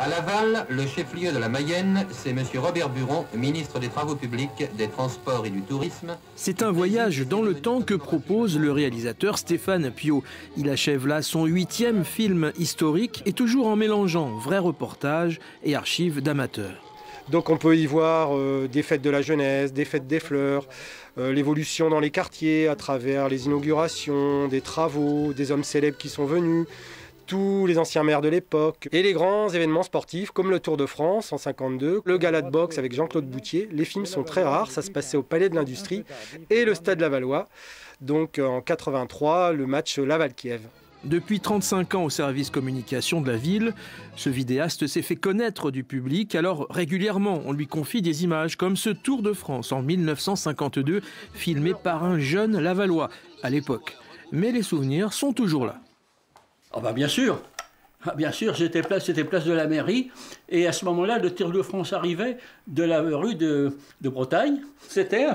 À Laval, le chef-lieu de la Mayenne, c'est M. Robert Buron, ministre des Travaux publics, des Transports et du Tourisme. C'est un voyage dans le temps que propose le réalisateur Stéphane Piot. Il achève là son 8e film historique et toujours en mélangeant vrais reportages et archives d'amateurs. Donc on peut y voir des fêtes de la jeunesse, des fêtes des fleurs, l'évolution dans les quartiers à travers les inaugurations, des travaux, des hommes célèbres qui sont venus, tous les anciens maires de l'époque et les grands événements sportifs comme le Tour de France en 52, le gala de boxe avec Jean-Claude Boutier. Les films sont très rares, ça se passait au Palais de l'Industrie et le Stade Lavallois. Donc en 83, le match Laval-Kiev. Depuis 35 ans au service communication de la ville, ce vidéaste s'est fait connaître du public, alors régulièrement on lui confie des images comme ce Tour de France en 1952, filmé par un jeune Lavallois à l'époque. Mais les souvenirs sont toujours là. Oh bah bien sûr, c'était place de la mairie, et à ce moment-là, le Tour de France arrivait de la rue de Bretagne. C'était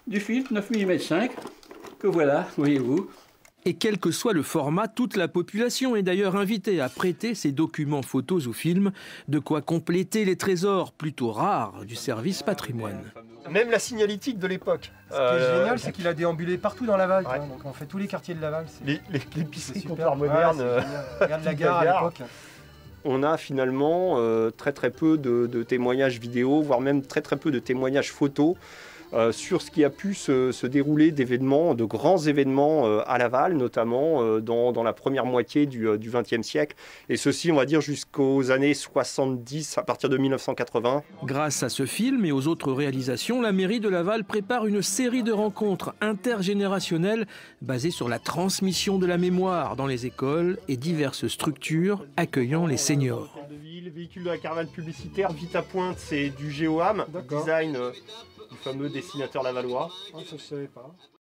du film 9 mm 5, que voilà, voyez-vous. Et quel que soit le format, toute la population est d'ailleurs invitée à prêter ses documents photos ou films, de quoi compléter les trésors plutôt rares du service patrimoine. Même la signalétique de l'époque. Ce qui est génial, c'est qu'il a déambulé partout dans Laval. Ouais. Donc on fait tous les quartiers de Laval. L'épicerie super moderne. Regarde la gare à l'époque. On a finalement très peu de témoignages vidéo, voire même très peu de témoignages photos sur ce qui a pu se dérouler d'événements, de grands événements à Laval, notamment dans la première moitié du XXe siècle. Et ceci, on va dire, jusqu'aux années 70, à partir de 1980. Grâce à ce film et aux autres réalisations, la mairie de Laval prépare une série de rencontres intergénérationnelles basées sur la transmission de la mémoire dans les écoles et diverses structures accueillant les seniors. Le véhicule de la caravane publicitaire, vite à pointe, c'est du GEOAM, design du fameux dessinateur lavallois. Ah, ça je savais pas.